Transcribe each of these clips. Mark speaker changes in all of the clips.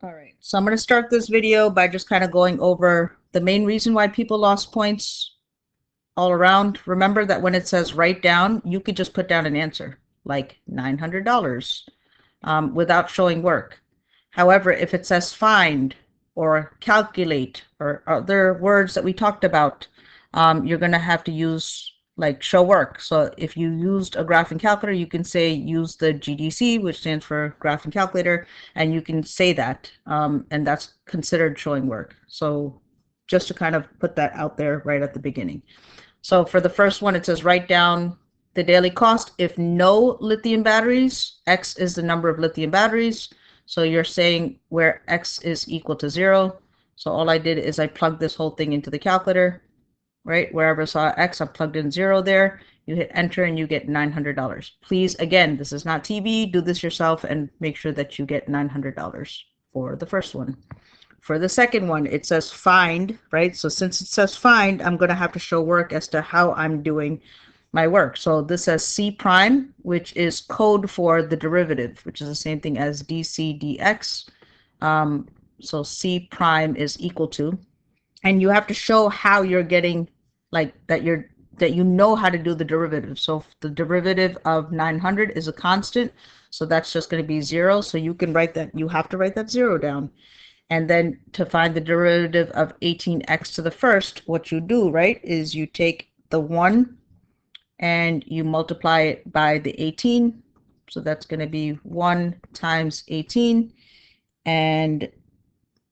Speaker 1: All right, so I'm going to start this video by just kind of going over the main reason why people lost points all around. Remember that when it says write down, you could just put down an answer like $900 without showing work. However, if it says find or calculate or other words that we talked about, you're going to have to use like show work. So if you used a graphing calculator, you can say use the GDC, which stands for graphing calculator, and you can say that, and that's considered showing work. So just to kind of put that out there right at the beginning. So for the first one, it says write down the daily cost. If no lithium batteries, X is the number of lithium batteries. So you're saying where X is equal to 0. So all I did is I plugged this whole thing into the calculator, right? Wherever I saw X, I plugged in 0 there. You hit enter and you get $900. Please, again, this is not TV. Do this yourself and make sure that you get $900 for the first one. For the second one, it says find, right? So since it says find, I'm going to have to show work as to how I'm doing my work. So this says C prime, which is code for the derivative, which is the same thing as dc dx. So C prime is equal to, and you have to show how you're getting, like that you know how to do the derivative. So the derivative of 900 is a constant, so that's just going to be 0. So you can write that, you have to write that 0 down. And then to find the derivative of 18x to the first, what you do, right, is you take the 1 and you multiply it by the 18. So that's going to be 1 times 18. And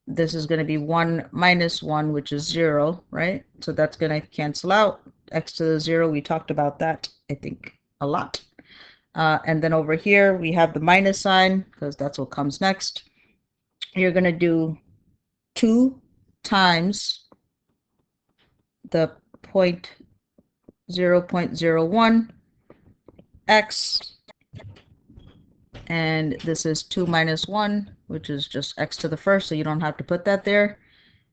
Speaker 1: this is going to be 1 minus 1, which is 0, right? So that's going to cancel out. X to the 0, we talked about that, I think, a lot. And then over here, we have the minus sign, because that's what comes next. You're going to do 2 times the 0.01 x, and this is 2 minus 1, which is just x to the first, so you don't have to put that there.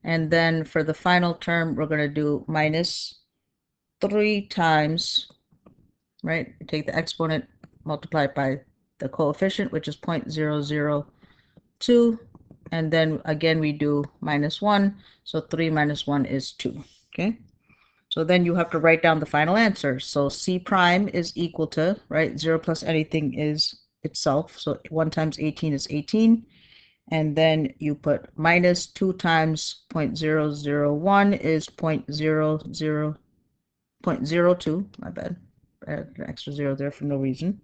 Speaker 1: And then for the final term, we're going to do minus 3 times, right? Take the exponent, multiply it by the coefficient, which is 0.002. And then again, we do minus 1. So 3 minus 1 is 2. Okay. So then you have to write down the final answer. So C prime is equal to, right, 0 plus anything is itself. So 1 times 18 is 18. And then you put minus 2 times 0.001 is 0.02. My bad. I had an extra 0 there for no reason.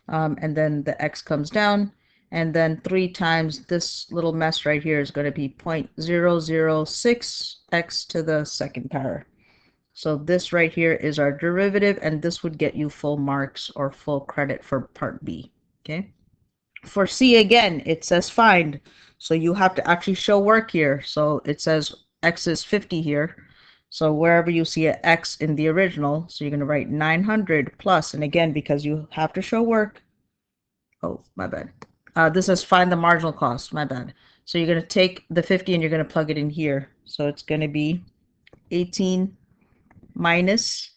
Speaker 1: And then the x comes down. And then 3 times this little mess right here is going to be 0.006 x to the second power. So this right here is our derivative, and this would get you full marks or full credit for part B. Okay. For C again, it says find. So you have to actually show work here. So it says x is 50 here. So wherever you see an x in the original, so you're going to write 900 plus, and again, because you have to show work. Oh, my bad. This says find the marginal cost. My bad. So you're going to take the 50 and you're going to plug it in here. So it's going to be 18 minus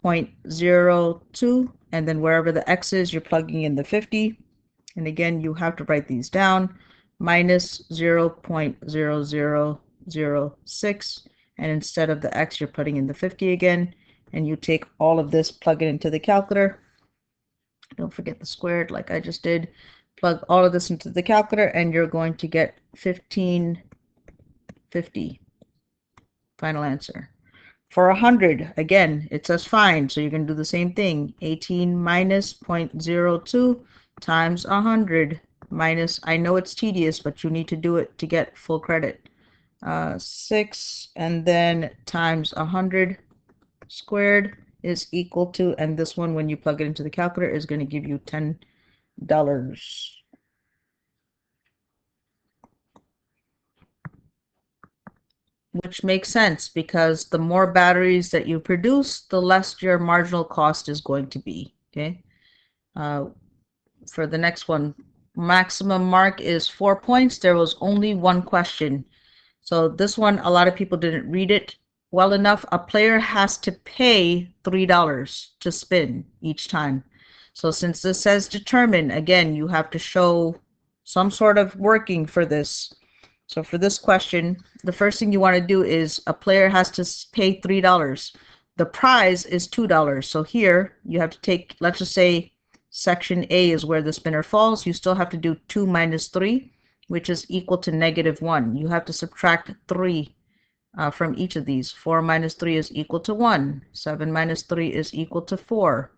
Speaker 1: 0.02. And then wherever the x is, you're plugging in the 50. And again, you have to write these down. Minus 0.0006. And instead of the x, you're putting in the 50 again. And you take all of this, plug it into the calculator. Don't forget the squared like I just did. Plug all of this into the calculator and you're going to get 1550. Final answer. For 100, again, it says find, so you're going to do the same thing. 18 minus 0.02 times 100 minus, I know it's tedious, but you need to do it to get full credit. 6, and then times 100 squared is equal to, and this one, when you plug it into the calculator, is going to give you $10. Which makes sense, because the more batteries that you produce, the less your marginal cost is going to be. Okay. For the next one, maximum mark is 4 points. There was only one question. So this one, a lot of people didn't read it well enough. A player has to pay $3 to spin each time. So since this says determine, again, you have to show some sort of working for this. So for this question, the first thing you want to do is a player has to pay $3. The prize is $2. So here you have to take, let's just say section A is where the spinner falls. You still have to do 2 minus 3, which is equal to -1. You have to subtract 3 from each of these. 4 minus 3 is equal to 1. 7 minus 3 is equal to 4.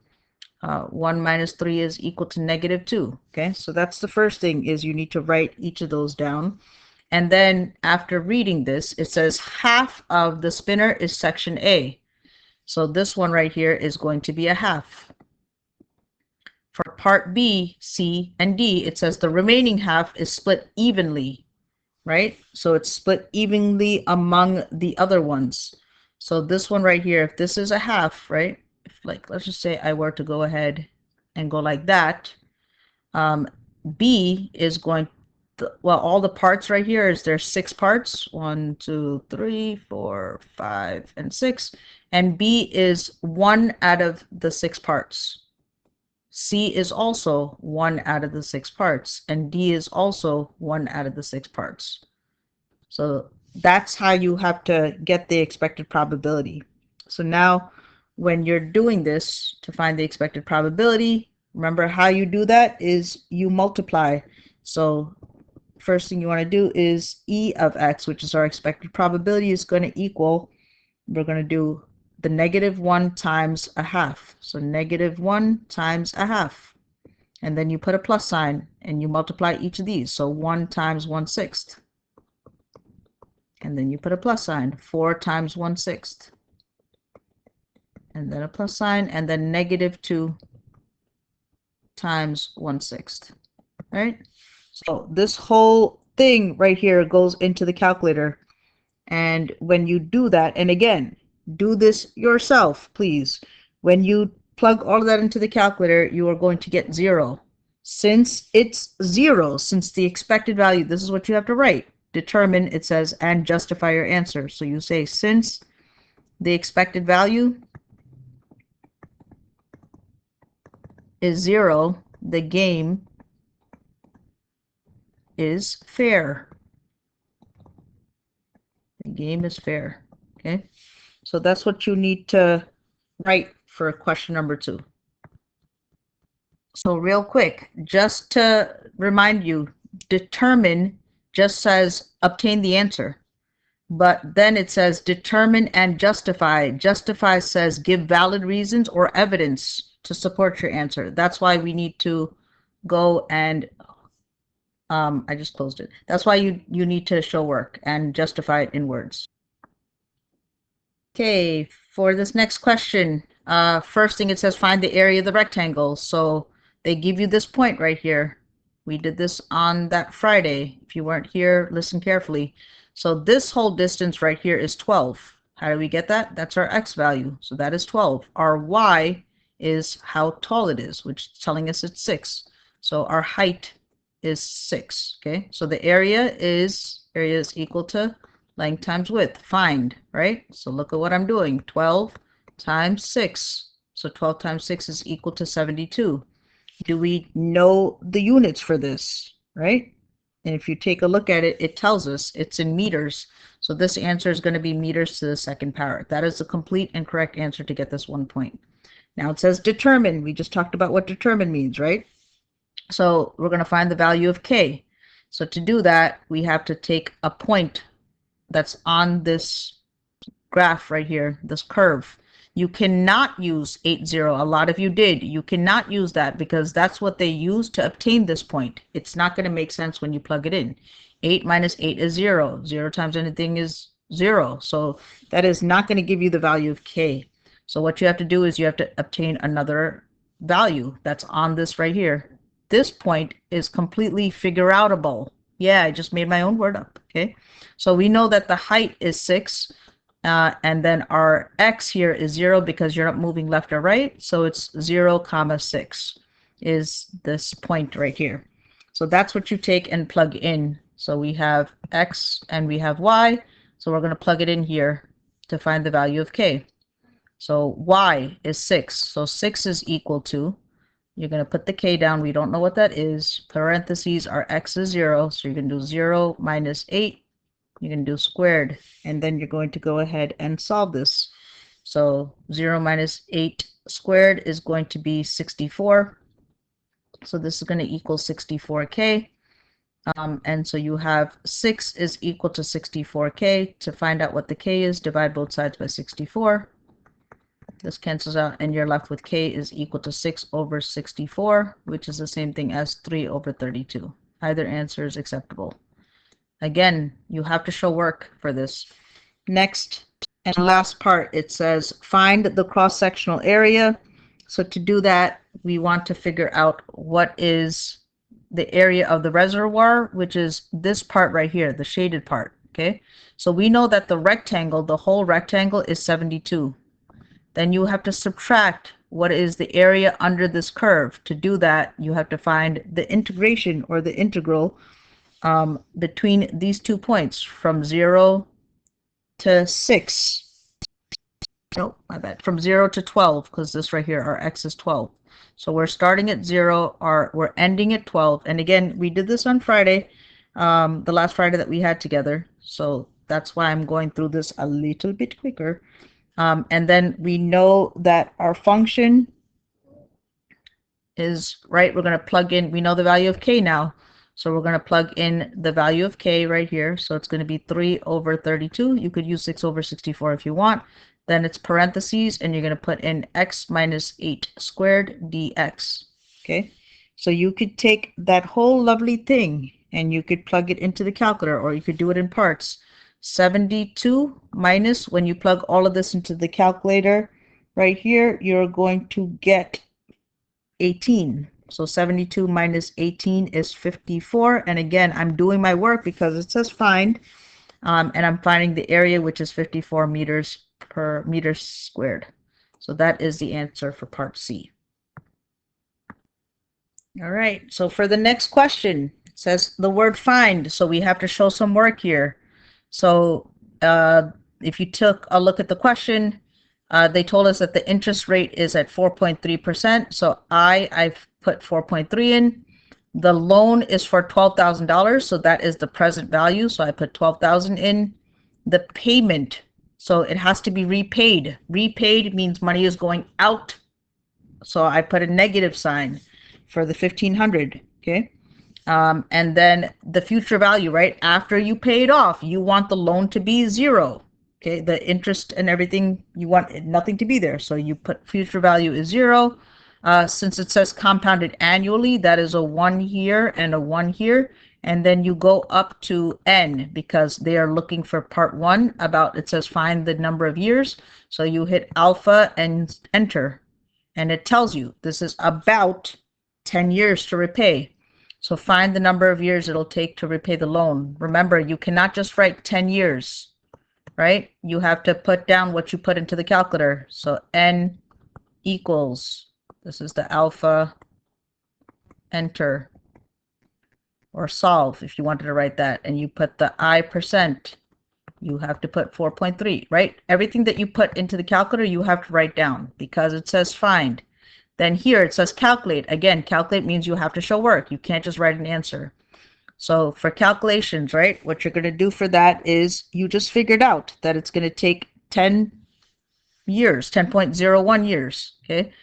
Speaker 1: 1 minus 3 is equal to -2. Okay, so that's the first thing, is you need to write each of those down. And then after reading this, it says half of the spinner is section A. So this one right here is going to be a half. For part B, C, and D, it says the remaining half is split evenly, right? So it's split evenly among the other ones. So this one right here, if this is a half, right? If, like, let's just say I were to go ahead and go like that, B is going to, well, all the parts right here is there's 6 parts, 1, 2, 3, 4, 5, and 6, and B is 1 out of the 6 parts. C is also 1 out of the 6 parts, and D is also 1 out of the 6 parts. So that's how you have to get the expected probability. So now when you're doing this to find the expected probability, remember how you do that is you multiply. So first thing you want to do is E of X, which is our expected probability, is going to equal, we're going to do the -1 times a half. So -1 times a half. And then you put a plus sign and you multiply each of these. So 1 times 1/6. And then you put a plus sign, 4 times 1/6. And then a plus sign, and then -2 times 1/6. Right? So this whole thing right here goes into the calculator. And when you do that, and again, do this yourself, please. When you plug all of that into the calculator, you are going to get 0. Since it's 0, since the expected value, this is what you have to write. Determine, it says, and justify your answer. So you say, since the expected value is 0, the game is fair. The game is fair. Okay, so that's what you need to write for question number 2. So real quick, just to remind you, determine just says obtain the answer, but then it says determine and justify. Justify says give valid reasons or evidence to support your answer. That's why we need to go and I just closed it. That's why you need to show work and justify it in words. Okay, for this next question, first thing it says find the area of the rectangle. So they give you this point right here. We did this on that Friday. If you weren't here, listen carefully. So this whole distance right here is 12. How do we get that? That's our x value. So that is 12. Our y is how tall it is, which is telling us it's 6. So our height is 6. Okay, so the area is equal to length times width. Find, right? So look at what I'm doing. 12 times 6. So 12 times 6 is equal to 72. Do we know the units for this, right? And if you take a look at it, it tells us it's in meters. So this answer is going to be meters to the second power. That is the complete and correct answer to get this 1 point. Now it says determine. We just talked about what determine means, right? So we're going to find the value of k. So to do that, we have to take a point that's on this graph right here, this curve. You cannot use 80. A lot of you did. You cannot use that because that's what they use to obtain this point. It's not going to make sense when you plug it in. 8 minus 8 is 0. 0 times anything is 0. So that is not going to give you the value of k. So what you have to do is you have to obtain another value that's on this right here. This point is completely figure outable. Yeah, I just made my own word up. Okay, so we know that the height is 6. And then our x here is 0 because you're not moving left or right. So it's 0, 6 is this point right here. So that's what you take and plug in. So we have x and we have y. So we're going to plug it in here to find the value of k. So y is 6. So 6 is equal to You're going to put the k down. We don't know what that is. Parentheses are x is 0. So you're going to do 0 minus 8. You're going to do squared. And then you're going to go ahead and solve this. So 0 minus 8 squared is going to be 64. So this is going to equal 64k. And so you have 6 is equal to 64k. To find out what the k is, divide both sides by 64. This cancels out, and you're left with k is equal to 6 over 64, which is the same thing as 3 over 32. Either answer is acceptable. Again, you have to show work for this. Next and last part, it says find the cross-sectional area. So to do that, we want to figure out what is the area of the reservoir, which is this part right here, the shaded part. Okay, so we know that the rectangle, the whole rectangle is 72. Then you have to subtract what is the area under this curve. To do that, you have to find the integration or the integral between these 2 points from 0 to 6. Nope, my bad. From 0 to 12, because this right here, our x is 12. So we're starting at 0, we're ending at 12. And again, we did this on Friday, the last Friday that we had together. So that's why I'm going through this a little bit quicker. And then we know that our function is, right, we're going to plug in, we know the value of k now. So we're going to plug in the value of k right here. So it's going to be 3 over 32. You could use 6 over 64 if you want. Then it's parentheses, and you're going to put in x minus 8 squared dx. Okay, so you could take that whole lovely thing and you could plug it into the calculator, or you could do it in parts. 72 minus, when you plug all of this into the calculator right here, you're going to get 18. So 72 minus 18 is 54. And again, I'm doing my work because it says find, and I'm finding the area, which is 54 meters per meter squared. So that is the answer for part C. All right, so for the next question, it says the word find. So we have to show some work here. So if you took a look at the question, they told us that the interest rate is at 4.3%. So I've put 4.3 in. The loan is for $12,000. So that is the present value. So I put 12,000 in. The payment, so it has to be repaid. Repaid means money is going out. So I put a negative sign for the 1,500. Okay. And then the future value, right? After you pay it off, you want the loan to be 0. Okay, the interest and everything, you want nothing to be there. So you put future value is 0. Since it says compounded annually, that is a 1 here and a 1 here. And then you go up to n because they are looking for part 1 about, it says find the number of years. So you hit alpha and enter. And it tells you this is about 10 years to repay. So find the number of years it'll take to repay the loan. Remember, you cannot just write 10 years, right? You have to put down what you put into the calculator. So n equals, this is the alpha, enter, or solve if you wanted to write that. And you put the I%. You have to put 4.3, right? Everything that you put into the calculator, you have to write down because it says find. Then here it says calculate. Again, calculate means you have to show work. You can't just write an answer. So for calculations, right, what you're going to do for that is you just figured out that it's going to take 10 years, 10.01 years. Okay.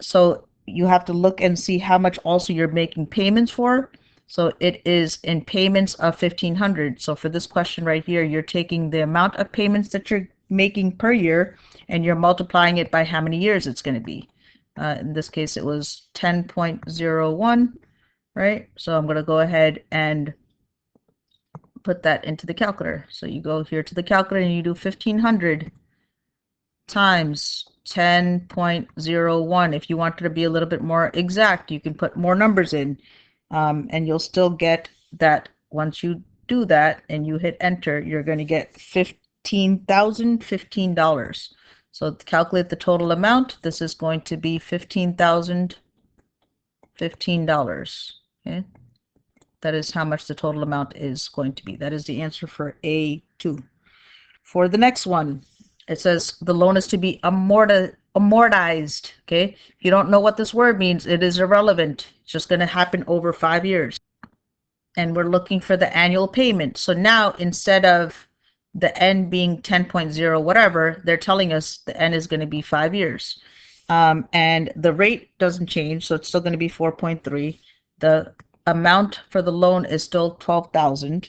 Speaker 1: So you have to look and see how much also you're making payments for. So it is in payments of 1,500. So for this question right here, you're taking the amount of payments that you're making per year and you're multiplying it by how many years it's going to be. In this case, it was 10.01, right? So I'm going to go ahead and put that into the calculator. So you go here to the calculator and you do 1,500 times 10.01. If you wanted to be a little bit more exact, you can put more numbers in, and you'll still get that. Once you do that and you hit enter, you're going to get $15,015. So to calculate the total amount, this is going to be $15,015. Okay, that is how much the total amount is going to be. That is the answer for A2. For the next one, It says the loan is to be amortized. Okay, if you don't know what this word means, it is irrelevant. It's just going to happen over 5 years. And we're looking for the annual payment. So now instead of the n being 10.0 whatever, they're telling us the n is going to be 5 years. And the rate doesn't change, so it's still going to be 4.3. The amount for the loan is still 12,000.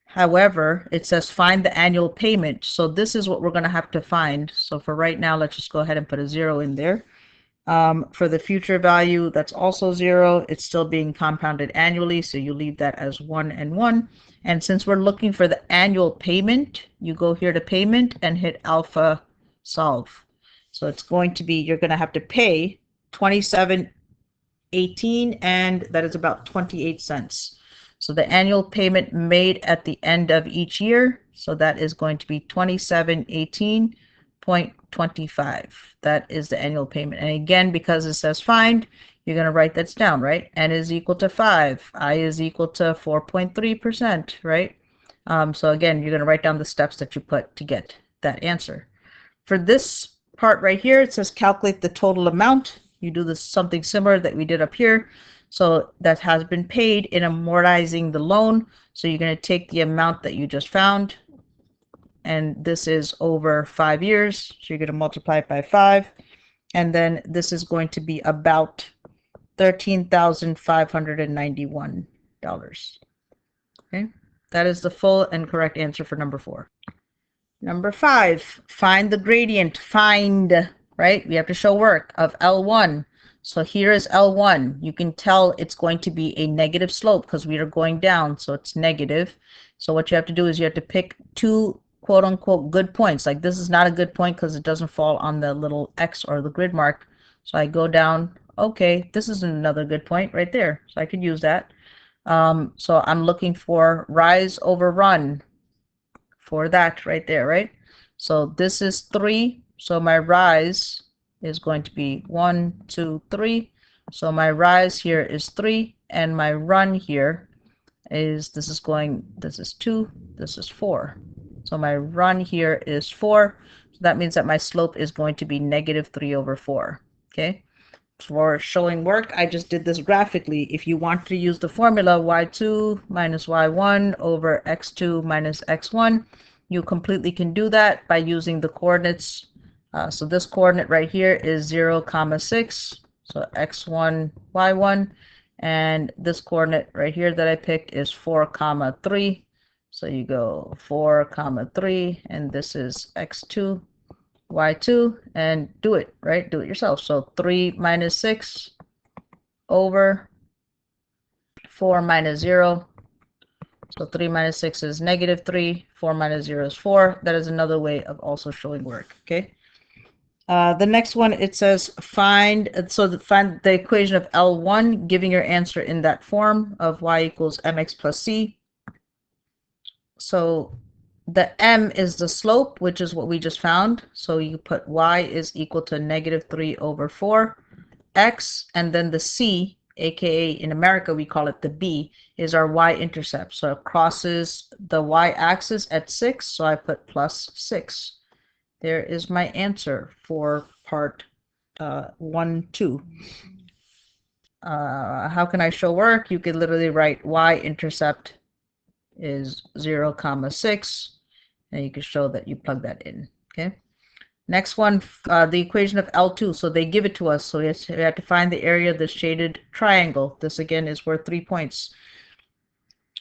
Speaker 1: However, it says find the annual payment. So this is what we're going to have to find. So for right now, let's just go ahead and put a 0 in there. For the future value, that's also 0. It's still being compounded annually, so you leave that as 1 and 1. And since we're looking for the annual payment, you go here to payment and hit alpha solve. So it's going to be, you're going to have to pay 27.18, and that is about 28 cents. So the annual payment made at the end of each year, so that is going to be 27.18.25. That is the annual payment. And again, because it says find, you're going to write that down, right? N is equal to 5. I is equal to 4.3%, right? So again, you're going to write down the steps that you put to get that answer. For this part right here, it says calculate the total amount. You do this something similar that we did up here. So that has been paid in amortizing the loan. So you're going to take the amount that you just found, and this is over 5 years. So you're going to multiply it by 5. And then this is going to be about $13,591. Okay, that is the full and correct answer for number 4. Number 5, find the gradient. Find, right? We have to show work of L1. So here is L1. You can tell it's going to be a negative slope because we are going down, so it's negative. So what you have to do is you have to pick 2 quote-unquote good points. Like this is not a good point because it doesn't fall on the little X or the grid mark. So I go down. Okay, this is another good point right there. So I could use that. So I'm looking for rise over run for that right there, right? So this is 3. So my rise is going to be 1, 2, 3. So my rise here is 3, and my run here is, this is 2, this is 4. So my run here is 4. So that means that my slope is going to be negative 3 over 4. Okay. For showing work, I just did this graphically. If you want to use the formula y2 minus y1 over x2 minus x1, you completely can do that by using the coordinates. So this coordinate right here is 0, 6, so x1, y1, and this coordinate right here that I picked is 4, 3. So you go 4, 3, and this is x2, y2, and do it, right? Do it yourself. So 3 minus 6 over 4 minus 0. So 3 minus 6 is negative 3. 4 minus 0 is 4. That is another way of also showing work. Okay. The next one, it says find the equation of L1, giving your answer in that form of y equals mx plus c. So the m is the slope, which is what we just found. So you put y is equal to negative 3 over 4 x, and then the c, aka in America we call it the b, is our y-intercept. So it crosses the y-axis at 6, so I put plus 6. There is my answer for part 1, 2. How can I show work? You could literally write y-intercept is 0, 6, and you can show that you plug that in. Okay. Next one, the equation of L2. So they give it to us. So we have to find the area of the shaded triangle. This again is worth 3 points.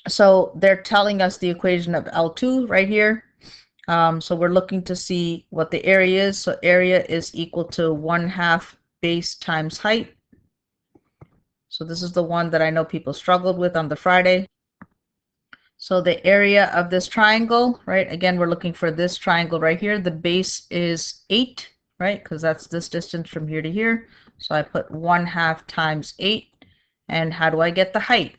Speaker 1: So they're telling us the equation of L2 right here. So we're looking to see what the area is. So area is equal to 1/2 base times height. So this is the one that I know people struggled with on the Friday. So the area of this triangle, right? Again, we're looking for this triangle right here. The base is 8, right? Because that's this distance from here to here. So I put 1/2 times 8. And how do I get the height?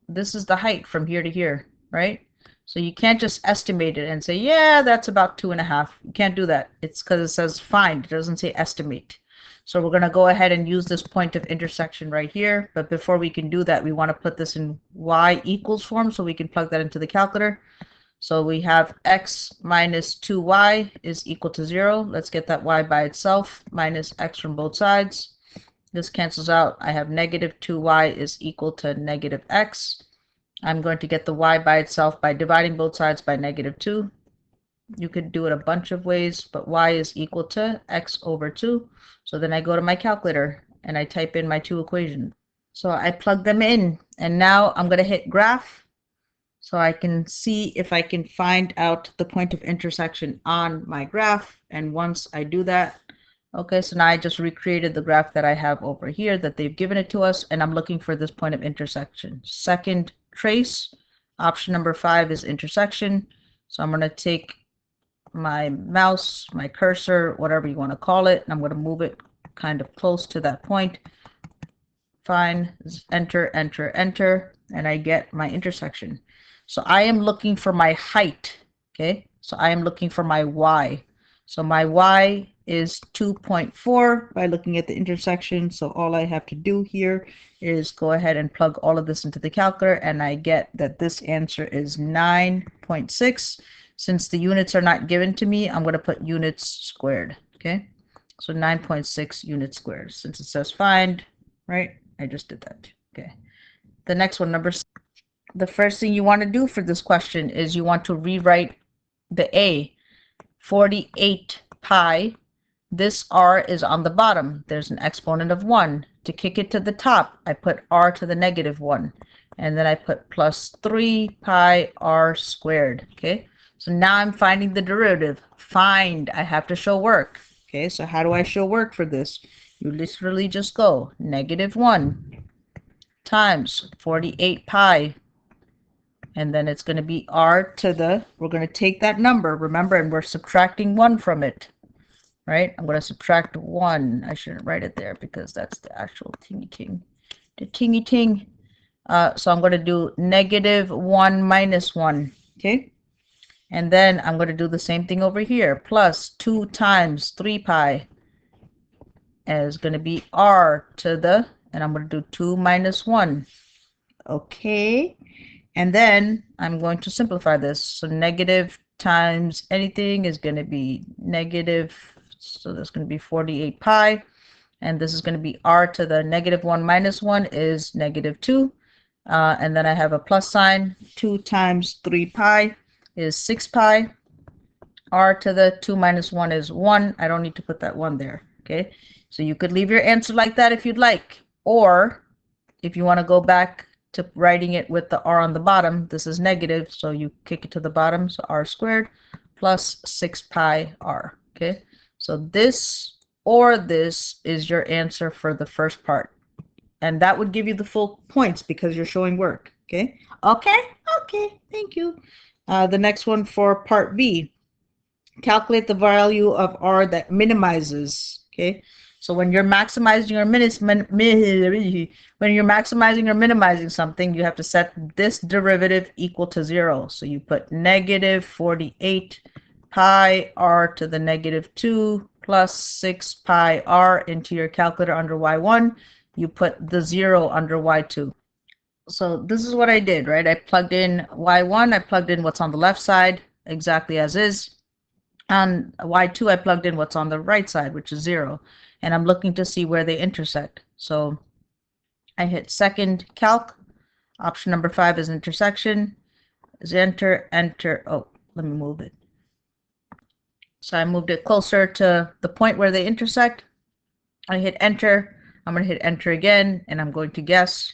Speaker 1: This is the height from here to here, right? So you can't just estimate it and say, yeah, that's about 2.5. You can't do that. It's because it says find. It doesn't say estimate. So we're going to go ahead and use this point of intersection right here. But before we can do that, we want to put this in y equals form so we can plug that into the calculator. So we have x minus 2y is equal to 0. Let's get that y by itself, minus x from both sides. This cancels out. I have negative 2y is equal to negative x. I'm going to get the y by itself by dividing both sides by negative 2. You could do it a bunch of ways, but y is equal to x over 2. So then I go to my calculator and I type in my two equations. So I plug them in, and now I'm going to hit graph so I can see if I can find out the point of intersection on my graph. And once I do that, okay, so now I just recreated the graph that I have over here that they've given it to us, and I'm looking for this point of intersection. Second trace, option number 5 is intersection. So I'm going to take my mouse, my cursor, whatever you want to call it, and I'm going to move it kind of close to that point. Fine, enter, enter, enter, and I get my intersection. So I am looking for my height, okay? So I am looking for my y. So my y is 2.4 by looking at the intersection. So all I have to do here is go ahead and plug all of this into the calculator, and I get that this answer is 9.6. Since the units are not given to me, I'm going to put units squared, okay? So 9.6 units squared. Since it says find, right? I just did that. Okay. The next one, number 6. The first thing you want to do for this question is you want to rewrite the a. 48 pi. This r is on the bottom. There's an exponent of 1. To kick it to the top, I put r to the negative 1. And then I put plus 3 pi r squared. Okay. So now I'm finding the derivative. Find. I have to show work. Okay. So how do I show work for this? You literally just go negative 1 times 48 pi, and then it's going to be r to the, we're going to take that number, remember, and we're subtracting 1 from it, right? I'm going to subtract 1. I shouldn't write it there because that's the actual tingy-ting. The tingy-ting. So I'm going to do negative 1 minus 1, okay? And then I'm going to do the same thing over here, plus 2 times 3 pi. Is going to be r to the, and I'm going to do 2 minus 1. Okay. And then I'm going to simplify this. So negative times anything is going to be negative. So that's going to be 48 pi. And this is going to be r to the negative 1 minus 1 is negative 2. And then I have a plus sign. 2 times 3 pi is 6 pi. R to the 2 minus 1 is 1. I don't need to put that 1 there. Okay. So you could leave your answer like that if you'd like. Or if you want to go back to writing it with the r on the bottom, this is negative, so you kick it to the bottom, so r squared plus 6 pi r. Okay, so this or this is your answer for the first part. And that would give you the full points because you're showing work. Okay, okay, thank you. The next one for part B. Calculate the value of r that minimizes. Okay, so when you're maximizing or minimizing something, you have to set this derivative equal to 0. So you put negative 48 pi r to the negative 2 plus 6 pi r into your calculator under y1. You put the 0 under y2. So this is what I did, right? I plugged in y1. I plugged in what's on the left side exactly as is. On y2, I plugged in what's on the right side, which is 0. And I'm looking to see where they intersect. So I hit second calc. Option number 5 is intersection. Is enter, enter. Oh, let me move it. So I moved it closer to the point where they intersect. I hit enter. I'm going to hit enter again, and I'm going to guess.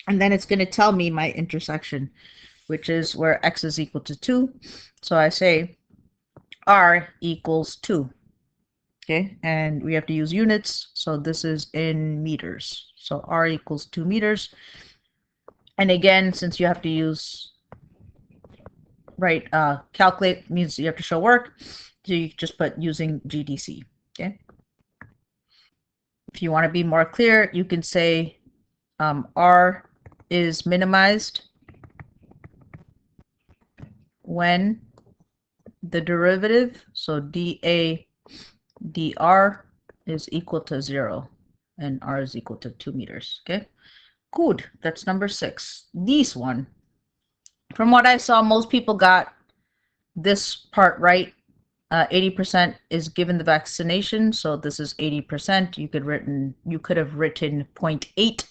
Speaker 1: And then it's going to tell me my intersection, which is where x is equal to 2. So I say r equals 2. Okay, and we have to use units, so this is in meters. So r equals 2 meters. And again, since you have to use, right, calculate means you have to show work, so you just put using GDC. Okay. If you want to be more clear, you can say r is minimized when the derivative, so dA dr is equal to 0 and r is equal to 2 meters. Okay, good. That's number 6. This one, from what I saw, most people got this part right. 80% is given the vaccination, so this is 80%. You could have written 0.8.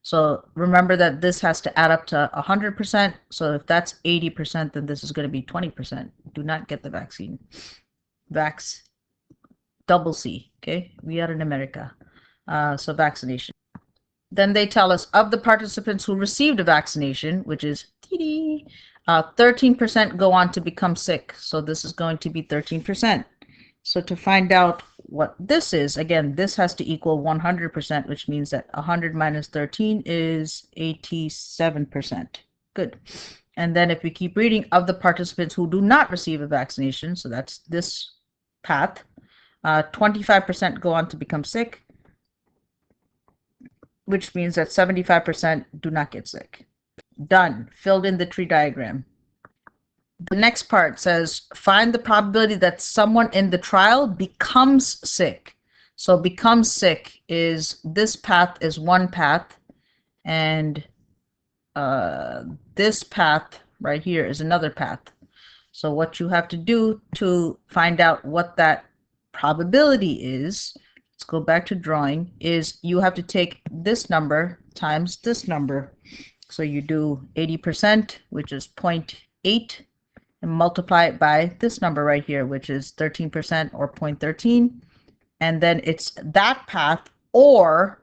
Speaker 1: So remember that this has to add up to 100%. So if that's 80%, then this is going to be 20%. Do not get the vaccine. Vax, double C. Okay, we are in America. So vaccination. Then they tell us of the participants who received a vaccination, which is 13% go on to become sick. So this is going to be 13%. So to find out what this is, again, this has to equal 100%, which means that 100 minus 13 is 87%. Good. And then if we keep reading, of the participants who do not receive a vaccination, so that's this path, 25% go on to become sick, which means that 75% do not get sick. Done. Filled in the tree diagram. The next part says, find the probability that someone in the trial becomes sick. So becomes sick is, this path is one path, and this path right here is another path. So what you have to do to find out what that probability is, let's go back to drawing, is you have to take this number times this number. So you do 80%, which is 0.8, and multiply it by this number right here, which is 13% or 0.13. And then it's that path, or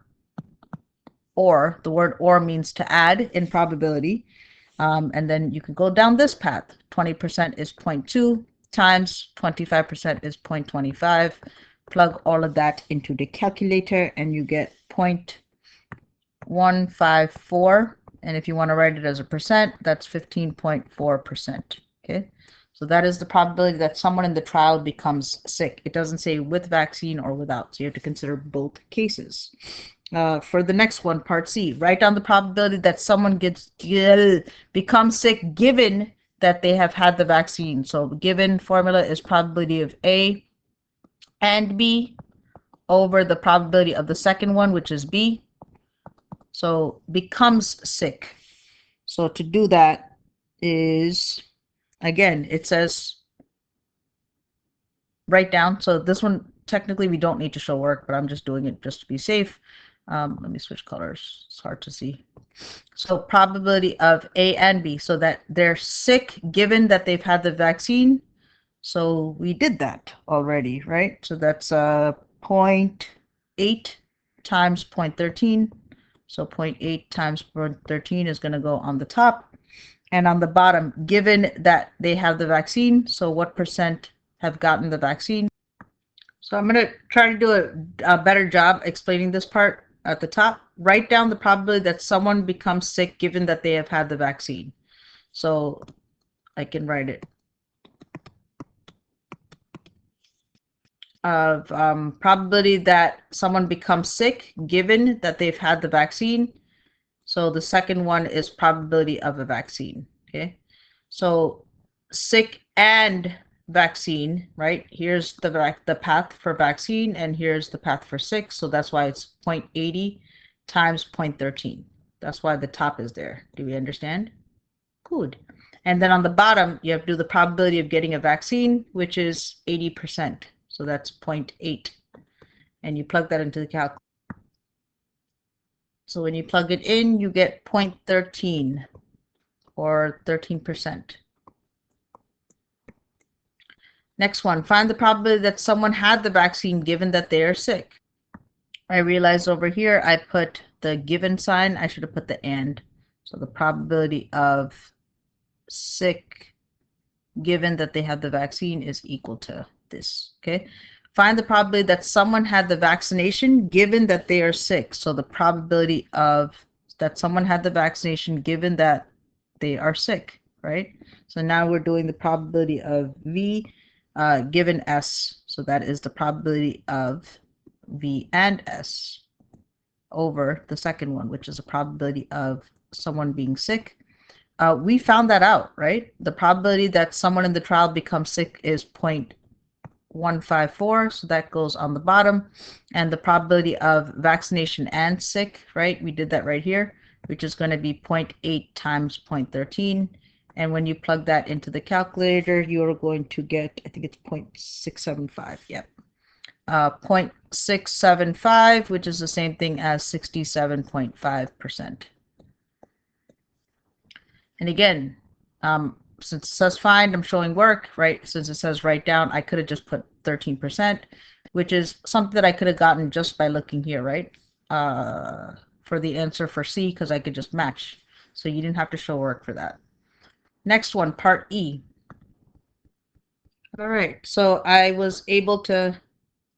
Speaker 1: the word or means to add in probability. And then you can go down this path. 20% is 0.2 times 25% is 0.25. Plug all of that into the calculator and you get 0.154. And if you want to write it as a percent, that's 15.4%. Okay, so that is the probability that someone in the trial becomes sick. It doesn't say with vaccine or without, so you have to consider both cases. For the next one, part C, write down the probability that someone becomes sick given that they have had the vaccine. So given formula is probability of A and B over the probability of the second one, which is B. So becomes sick. So to do that is, again, it says write down. So this one, technically we don't need to show work, but I'm just doing it just to be safe. Let me switch colors. It's hard to see. So probability of A and B, so that they're sick given that they've had the vaccine. So we did that already, right? So that's 0.8 times 0.13. So 0.8 times 0.13 is going to go on the top. And on the bottom, given that they have the vaccine, so what percent have gotten the vaccine? So I'm going to try to do a better job explaining this part at the top. Write down the probability that someone becomes sick given that they have had the vaccine. So I can write it. Of probability that someone becomes sick given that they've had the vaccine. So the second one is probability of a vaccine. Okay, so sick and vaccine, right? Here's the path for vaccine and here's the path for sick. So that's why it's 0.80 times 0.13. That's why the top is there. Do we understand? Good. And then on the bottom, you have to do the probability of getting a vaccine, which is 80%. So that's 0.8. And you plug that into the calculator. So when you plug it in, you get 0.13 or 13%. Next one, find the probability that someone had the vaccine given that they are sick. I realized over here I put the given sign. I should have put the and. So the probability of sick given that they have the vaccine is equal to this. Okay. Find the probability that someone had the vaccination given that they are sick. So the probability of that someone had the vaccination given that they are sick, right? So now we're doing the probability of V given S. So that is the probability of V and S over the second one, which is a probability of someone being sick. We found that out, right? The probability that someone in the trial becomes sick is 0.154, so that goes on the bottom. And the probability of vaccination and sick, right? We did that right here, which is going to be 0.8 times 0.13. And when you plug that into the calculator, you're going to get, I think it's 0.675. Yep. 0.675, which is the same thing as 67.5%. And again, since it says find, I'm showing work, right? Since it says write down, I could have just put 13%, which is something that I could have gotten just by looking here, right? For the answer for C, because I could just match. So you didn't have to show work for that. Next one, part E. All right, so I was able to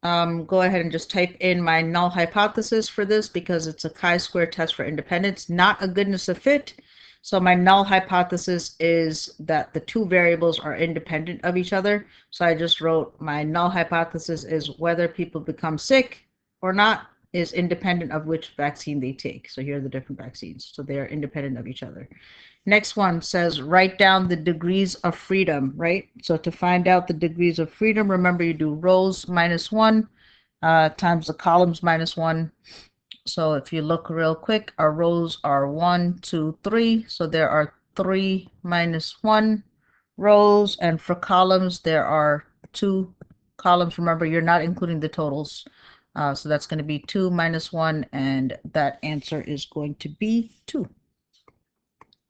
Speaker 1: go ahead and just type in my null hypothesis for this because it's a chi-square test for independence, not a goodness of fit. So my null hypothesis is that the two variables are independent of each other. So I just wrote my null hypothesis is whether people become sick or not is independent of which vaccine they take. So here are the different vaccines. So they are independent of each other. Next one says write down the degrees of freedom, right? So to find out the degrees of freedom, remember you do rows -1 times the columns -1. So if you look real quick, our rows are 1, 2, 3. So there are 3 minus 1 rows. And for columns, there are 2 columns. Remember, you're not including the totals. So that's going to be 2 minus 1. And that answer is going to be 2.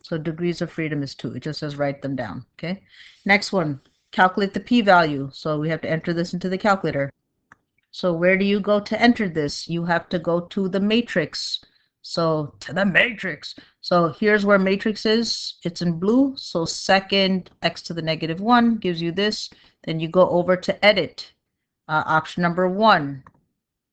Speaker 1: So degrees of freedom is 2. It just says write them down. Okay. Next one, calculate the p-value. So we have to enter this into the calculator. So where do you go to enter this? You have to go to the matrix. So to the matrix. So here's where matrix is. It's in blue. So second x to the -1 gives you this. Then you go over to edit, option number 1.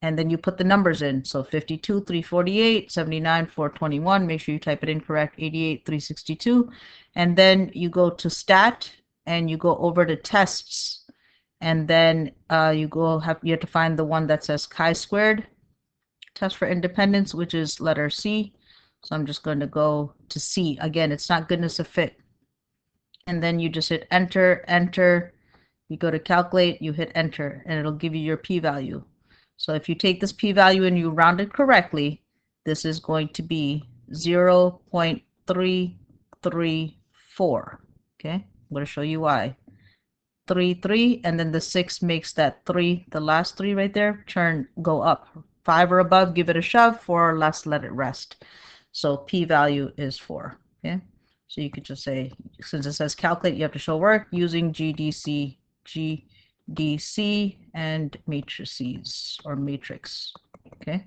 Speaker 1: And then you put the numbers in. So 52, 348, 79, 421. Make sure you type it in correct. 88, 362. And then you go to stat and you go over to tests. And then you have to find the one that says chi-squared test for independence, which is letter C. So I'm just going to go to C. Again, it's not goodness of fit. And then you just hit enter, enter. You go to calculate, you hit enter, and it'll give you your p-value. So if you take this p-value and you round it correctly, this is going to be 0.334. Okay, I'm going to show you why. 3, 3, and then the 6 makes that 3, the last 3 right there, go up. 5 or above, give it a shove. 4 or less, let it rest. So p-value is 4. Okay, so you could just say, since it says calculate, you have to show work using GDC, GDC, and matrices or matrix. Okay,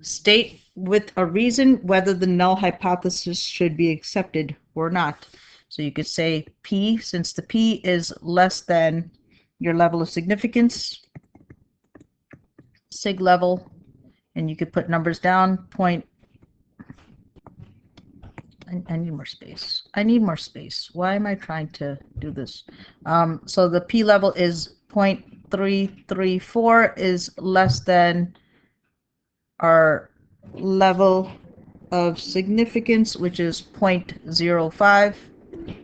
Speaker 1: state with a reason whether the null hypothesis should be accepted or not. So you could say P, since the P is less than your level of significance, sig level, and you could put numbers down, I need more space. I need more space. Why am I trying to do this? So the P level is 0.334 is less than our level of significance, which is 0.05.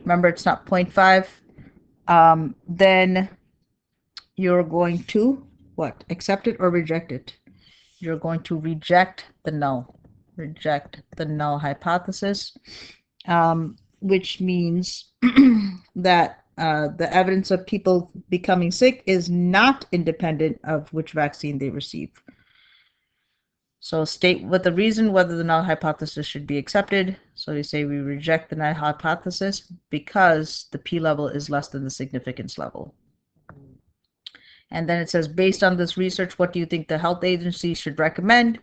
Speaker 1: Remember, it's not 0.5. Then you're going to what? Accept it or reject it? You're going to reject the null. Reject the null hypothesis, which means that the evidence of people becoming sick is not independent of which vaccine they receive. So state with the reason whether the null hypothesis should be accepted. So we say we reject the null hypothesis because the P level is less than the significance level. And then it says, based on this research, what do you think the health agency should recommend?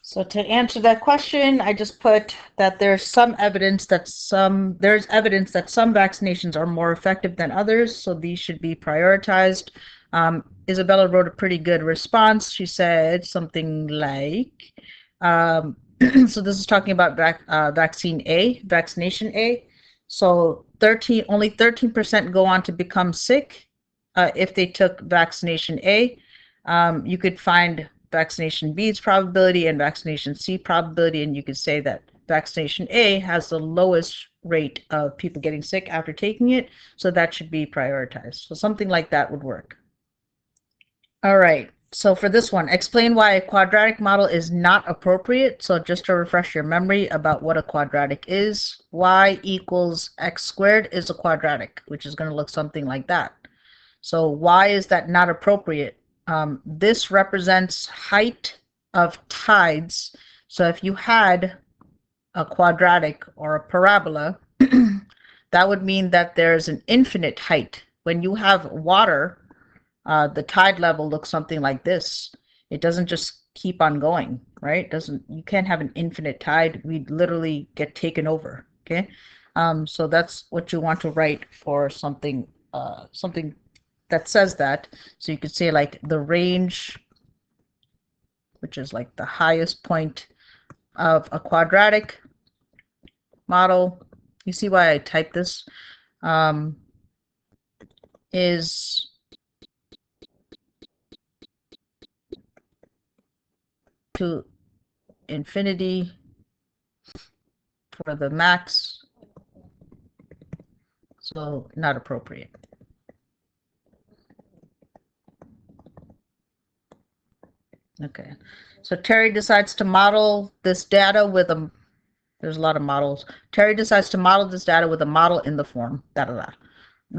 Speaker 1: So to answer that question, I just put that there's evidence that some vaccinations are more effective than others, so these should be prioritized. Isabella wrote a pretty good response. She said something like, so this is talking about vaccination A. So only 13% go on to become sick if they took vaccination A. You could find vaccination B's probability and vaccination C probability, and you could say that vaccination A has the lowest rate of people getting sick after taking it, so that should be prioritized. So something like that would work. All right, So for this one, explain why a quadratic model is not appropriate. So just to refresh your memory about what a quadratic is, y equals x squared is a quadratic, which is going to look something like that. So why is that not appropriate? This represents height of tides. So if you had a quadratic or a parabola, that would mean that there's an infinite height. When you have water, the tide level looks something like this. It doesn't just keep on going, right? You can't have an infinite tide. We'd literally get taken over. Okay. So that's what you want to write for something something that says that. So you could say like the range, which is like the highest point of a quadratic model. You see why I typed this? Is to infinity for the max, so not appropriate. Okay, so Terry decides to model this data with a, there's a lot of models. Terry decides to model this data with a model in the form, da da da.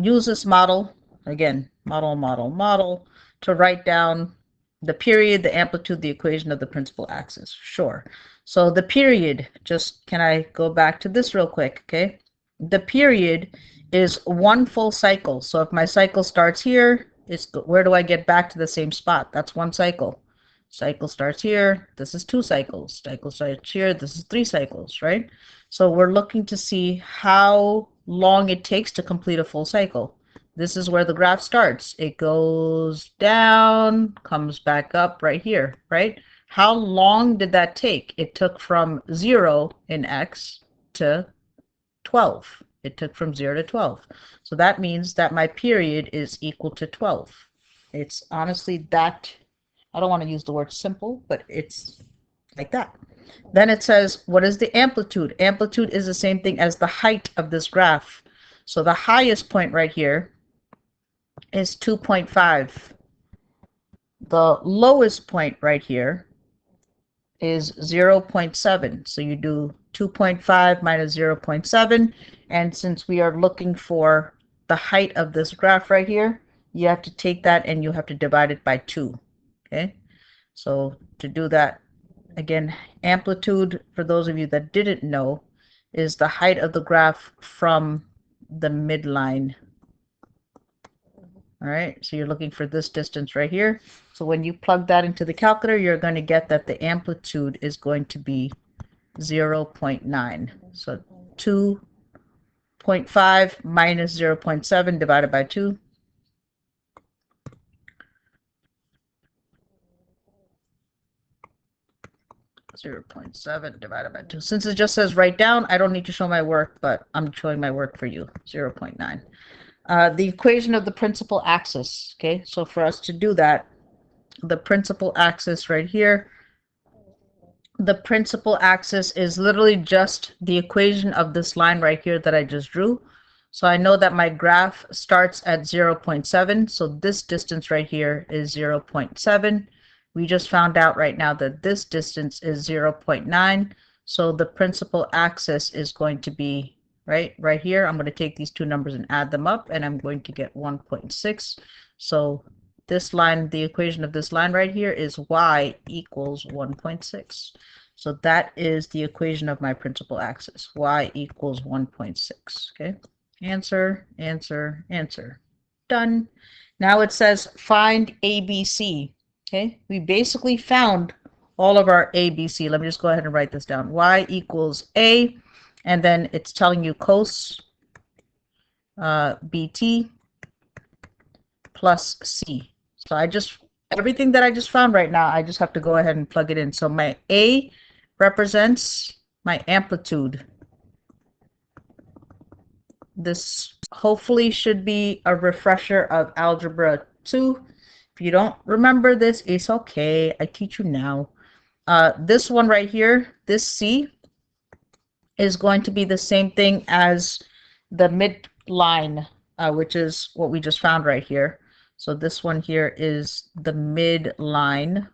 Speaker 1: Use this model, again, model, to write down the period, the amplitude, the equation of the principal axis. Sure. So the period, just can I go back to this real quick, okay? The period is one full cycle. So if my cycle starts here, where do I get back to the same spot? That's one cycle. Cycle starts here, this is 2 cycles. Cycle starts here, this is 3 cycles, right? So we're looking to see how long it takes to complete a full cycle. This is where the graph starts. It goes down, comes back up right here, right? How long did that take? It took from 0 in x to 12. It took from 0 to 12. So that means that my period is equal to 12. It's honestly that, I don't want to use the word simple, but it's like that. Then it says, what is the amplitude? Amplitude is the same thing as the height of this graph. So the highest point right here is 2.5. The lowest point right here is 0.7. So you do 2.5 minus 0.7. And since we are looking for the height of this graph right here, you have to take that and you have to divide it by 2. Okay, so to do that, again, amplitude, for those of you that didn't know, is the height of the graph from the midline. All right, so you're looking for this distance right here. So when you plug that into the calculator, you're going to get that the amplitude is going to be 0.9. So 2.5 minus 0.7 divided by 2. 0.7 divided by 2. Since it just says write down, I don't need to show my work, but I'm showing my work for you. 0.9. The equation of the principal axis. Okay, so for us to do that, the principal axis right here, the principal axis is literally just the equation of this line right here that I just drew. So I know that my graph starts at 0.7. So this distance right here is 0.7. We just found out right now that this distance is 0.9. So the principal axis is going to be right here. I'm going to take these two numbers and add them up, and I'm going to get 1.6. So this line, the equation of this line right here is y equals 1.6. So that is the equation of my principal axis, y equals 1.6. Okay, answer, answer, answer. Done. Now it says find ABC. Okay, we basically found all of our ABC. Let me just go ahead and write this down. Y equals A, and then it's telling you cos BT plus C. So everything that I just found right now, I just have to go ahead and plug it in. So my A represents my amplitude. This hopefully should be a refresher of Algebra 2. If you don't remember this, it's okay. I teach you now. This one right here, this C, is going to be the same thing as the midline, which is what we just found right here. So this one here is the midline.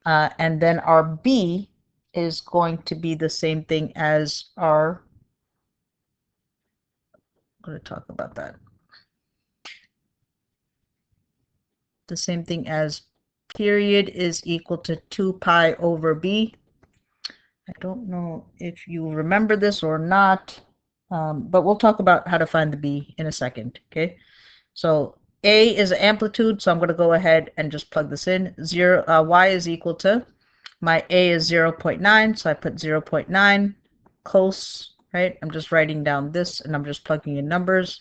Speaker 1: And then our B is going to be the same thing as our, I'm going to talk about that. The same thing as period is equal to 2 pi over B. I don't know if you remember this or not, but we'll talk about how to find the B in a second, okay? So A is amplitude, so I'm going to go ahead and just plug this in. Y is equal to, my A is 0.9, so I put 0.9, cos, right? I'm just writing down this, and I'm just plugging in numbers.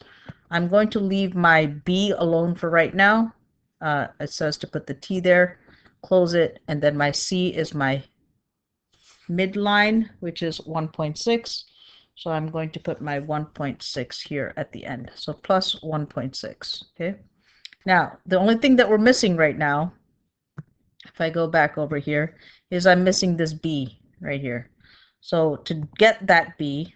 Speaker 1: I'm going to leave my B alone for right now. It says to put the T there, close it, and then my C is my midline, which is 1.6. So I'm going to put my 1.6 here at the end. So plus 1.6, okay? Now, the only thing that we're missing right now, if I go back over here, is I'm missing this B right here. So to get that B,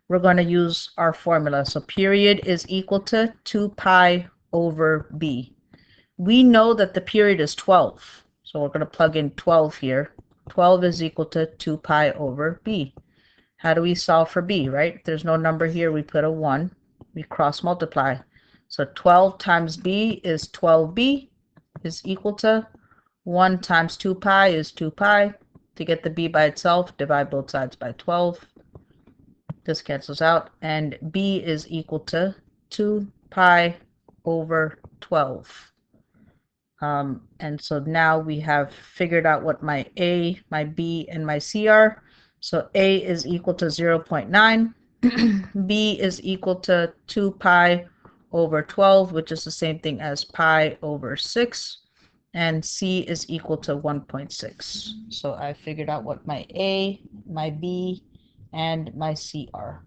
Speaker 1: we're going to use our formula. So period is equal to 2 pi over B. We know that the period is 12. So we're going to plug in 12 here. 12 is equal to 2 pi over B. How do we solve for B, right? If there's no number here, we put a 1. We cross multiply. So 12 times B is 12B is equal to 1 times 2 pi is 2 pi. To get the B by itself, divide both sides by 12. This cancels out, and B is equal to 2 pi over 12. And so now we have figured out what my A, my B, and my C are. So A is equal to 0.9. B is equal to 2 pi over 12, which is the same thing as pi over 6. And C is equal to 1.6. So I figured out what my A, my B, and my C are.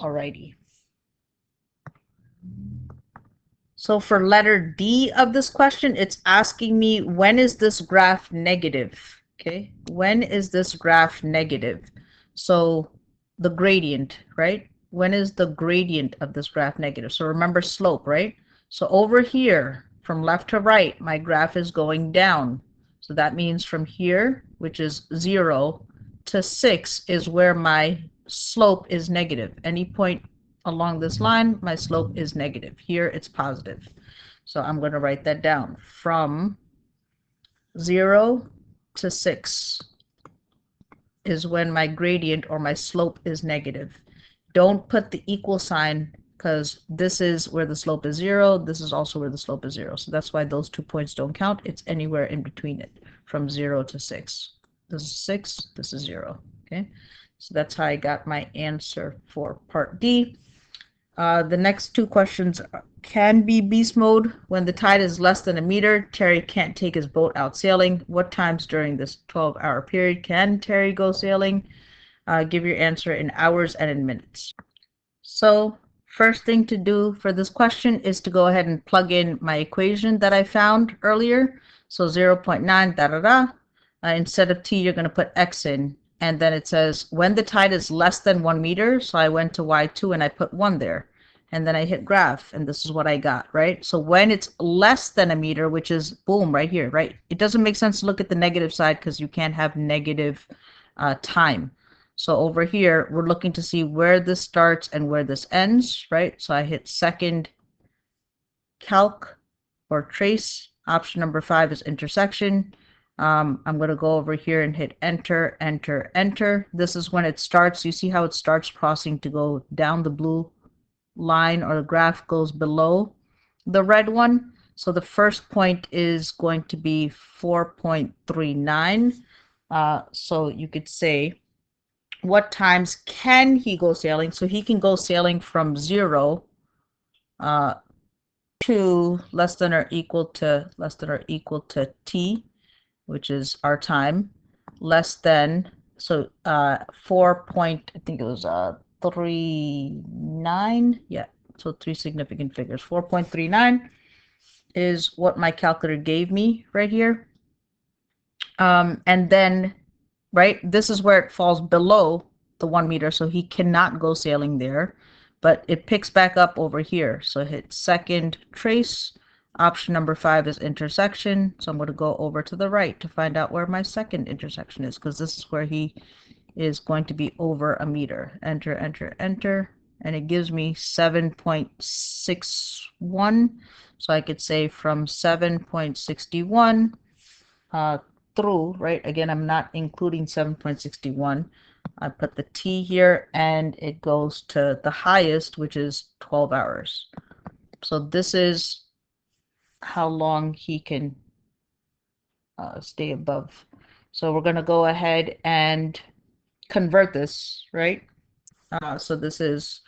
Speaker 1: Alrighty. So for letter D of this question, it's asking me, when is this graph negative? Okay, when is this graph negative? So the gradient, right? When is the gradient of this graph negative? So remember slope, right? So over here, from left to right, my graph is going down. So that means from here, which is 0, to 6 is where my slope is negative. Any point along this line, my slope is negative. Here it's positive. So I'm going to write that down. From 0 to 6 is when my gradient or my slope is negative. Don't put the equal sign, because this is where the slope is 0. This is also where the slope is 0. So that's why those 2 points don't count. It's anywhere in between it, from 0 to 6. This is 6. This is 0. Okay. So that's how I got my answer for part D. The next two questions can be beast mode. When the tide is less than a meter, Terry can't take his boat out sailing. What times during this 12-hour period can Terry go sailing? Give your answer in hours and in minutes. So first thing to do for this question is to go ahead and plug in my equation that I found earlier. So 0.9 da-da-da. Instead of t, you're going to put x in. And then it says when the tide is less than 1 meter. So I went to y2 and I put 1 there. And then I hit graph, and this is what I got, right? So when it's less than a meter, which is boom right here, right? It doesn't make sense to look at the negative side because you can't have negative time. So over here, we're looking to see where this starts and where this ends, right? So I hit second calc or trace. Option number 5 is intersection. I'm going to go over here and hit enter, enter, enter. This is when it starts. You see how it starts crossing to go down the blue line, or the graph goes below the red one. So the first point is going to be 4.39. So you could say, what times can he go sailing? So he can go sailing from 0 to less than or equal to t, which is our time, less than, so 4 point, I think it was 39, yeah, so 3 significant figures. 4.39 is what my calculator gave me right here. And then, right, this is where it falls below the 1 meter, so he cannot go sailing there, but it picks back up over here. So hit second trace. Option number 5 is intersection. So I'm going to go over to the right to find out where my second intersection is, because this is where he is going to be over a meter. Enter, enter, enter, and it gives me 7.61. So I could say from 7.61 through, right? Again, I'm not including 7.61. I put the T here, and it goes to the highest, which is 12 hours. So this is how long he can stay above. So we're going to go ahead and convert this, right? So this is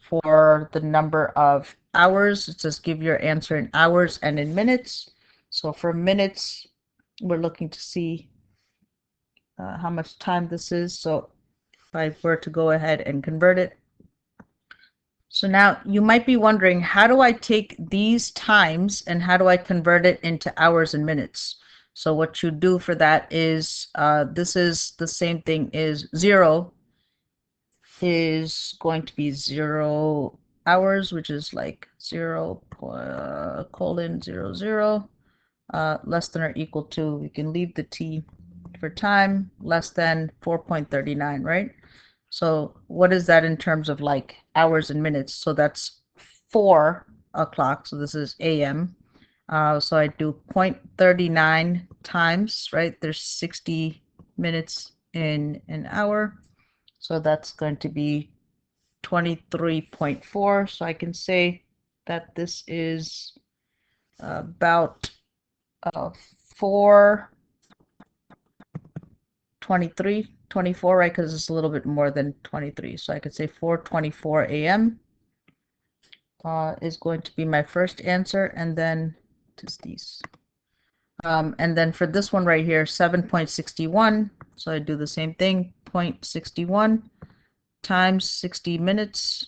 Speaker 1: for the number of hours. It says give your answer in hours and in minutes. So for minutes, we're looking to see how much time this is. So if I were to go ahead and convert it. So now you might be wondering, how do I take these times and how do I convert it into hours and minutes? So what you do for that is, this is the same thing as 0 is going to be 0 hours, which is like 0 colon 0 0 less than or equal to, we can leave the T for time, less than 4.39, right? So what is that in terms of like hours and minutes? So that's 4 o'clock. So this is AM. So I do 0.39 times, right? There's 60 minutes in an hour. So that's going to be 23.4. So I can say that this is about 4:23, 24, right? Because it's a little bit more than 23. So I could say 4:24 a.m. Is going to be my first answer, and then just these. And then for this one right here, 7.61. So I do the same thing, 0.61 times 60 minutes.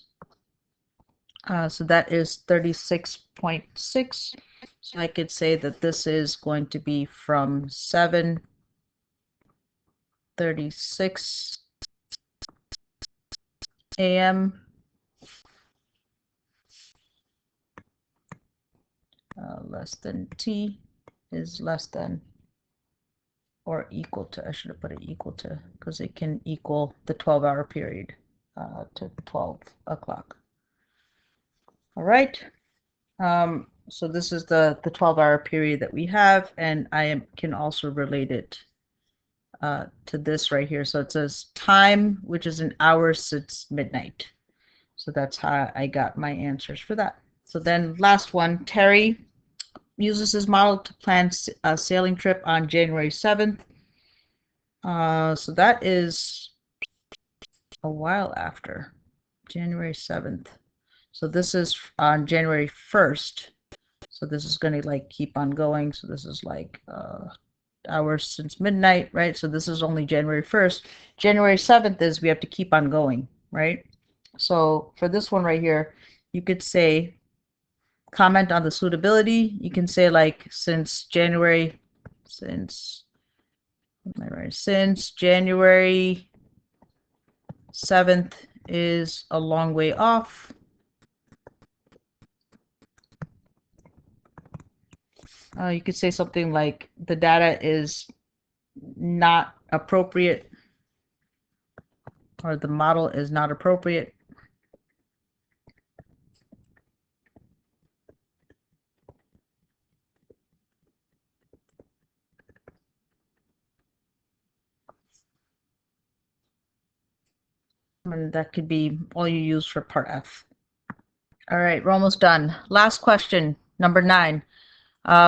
Speaker 1: So that is 36.6. So I could say that this is going to be from 7:36 a.m. Less than T is less than or equal to, I should have put it equal to, because it can equal the 12-hour period to 12 o'clock. All right. So this is the 12-hour period that we have, and can also relate it to this right here. So it says time, which is in hours since midnight. So that's how I got my answers for that. So then last one, Terry uses his model to plan a sailing trip on January 7th. So that is a while after January 7th. So this is on January 1st. So this is going to like keep on going. So this is like hours since midnight, right? So this is only January 1st. January 7th is we have to keep on going, right? So for this one right here, you could say comment on the suitability. You can say like since January 7th is a long way off. You could say something like the data is not appropriate, or the model is not appropriate. And that could be all you use for part F. All right, we're almost done. Last question, number 9.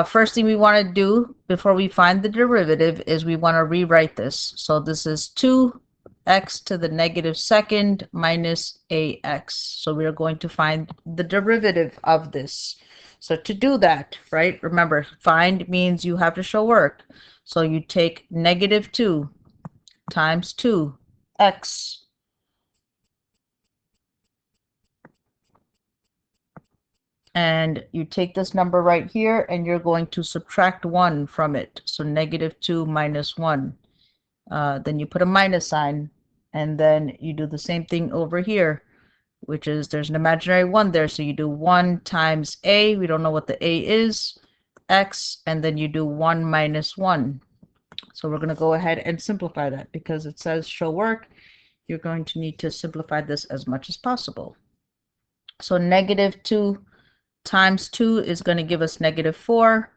Speaker 1: First thing we want to do before we find the derivative is we want to rewrite this. So this is 2x to the negative second minus ax. So we are going to find the derivative of this. So to do that, right, remember, find means you have to show work. So you take negative 2 times 2x and you take this number right here and you're going to subtract 1 from it. So negative 2 minus 1. Then you put a minus sign and then you do the same thing over here, which is there's an imaginary 1 there, so you do 1 times a, we don't know what the a is, x, and then you do 1 minus 1. So we're going to go ahead and simplify that because it says show work. You're going to need to simplify this as much as possible. So negative 2 times 2 is going to give us negative 4.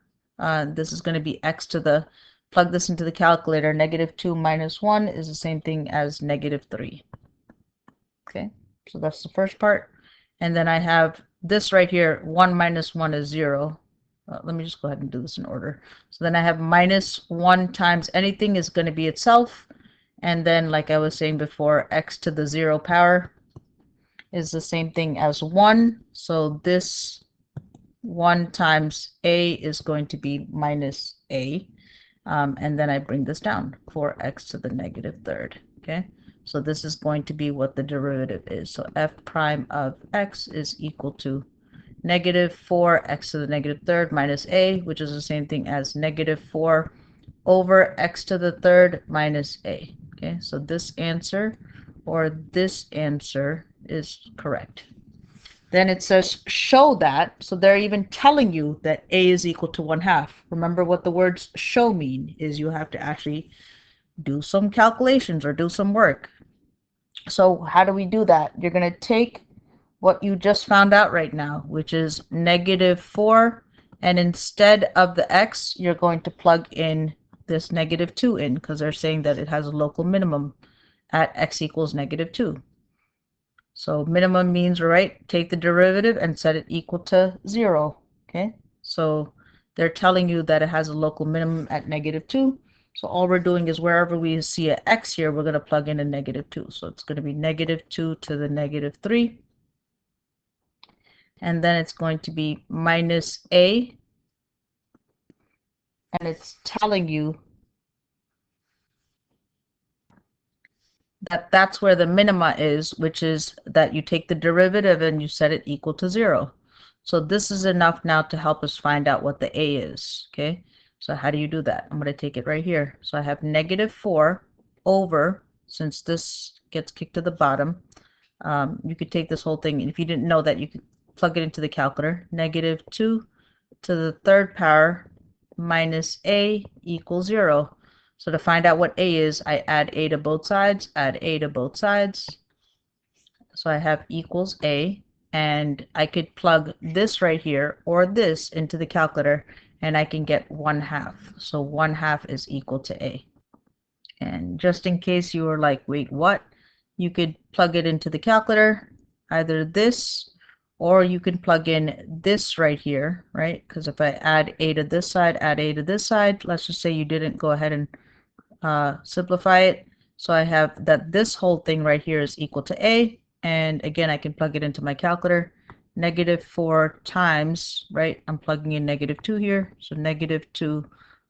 Speaker 1: This is going to be x to the, plug this into the calculator, negative 2 minus 1 is the same thing as negative 3. Okay, so that's the first part. And then I have this right here, 1 minus 1 is 0. Let me just go ahead and do this in order. So then I have minus 1 times anything is going to be itself. And then, like I was saying before, x to the 0 power is the same thing as 1. So this 1 times a is going to be minus a. And then I bring this down, 4x to the negative third. Okay, so this is going to be what the derivative is. So f prime of x is equal to negative 4x to the negative third minus a, which is the same thing as negative 4 over x to the third minus a. Okay, so this answer, or this answer, is correct. Then it says show that, so they're even telling you that a is equal to 1/2. Remember what the words show mean is you have to actually do some calculations or do some work. So how do we do that? You're going to take what you just found out right now, which is negative 4, and instead of the x, you're going to plug in this negative 2 in, because they're saying that it has a local minimum at x equals negative 2. So minimum means, right, take the derivative and set it equal to 0. Okay, so they're telling you that it has a local minimum at negative 2. So all we're doing is wherever we see an x here, we're going to plug in a negative 2. So it's going to be negative 2 to the negative 3. And then it's going to be minus a. And it's telling you that that's where the minima is, which is that you take the derivative and you set it equal to 0. So this is enough now to help us find out what the a is. Okay, so how do you do that? I'm going to take it right here. So I have negative 4 over, since this gets kicked to the bottom, you could take this whole thing, and if you didn't know that, you could plug it into the calculator. Negative 2 to the third power minus a equals 0. So to find out what a is, I add a to both sides, add a to both sides. So I have equals a, and I could plug this right here or this into the calculator, and I can get 1/2. So 1/2 is equal to a. And just in case you were like, wait, what? You could plug it into the calculator, either this, or you can plug in this right here, right? Because if I add a to this side, add a to this side, let's just say you didn't go ahead and simplify it. So I have that this whole thing right here is equal to a, and again I can plug it into my calculator. Negative 4 times, right, I'm plugging in negative 2 here, so negative 2,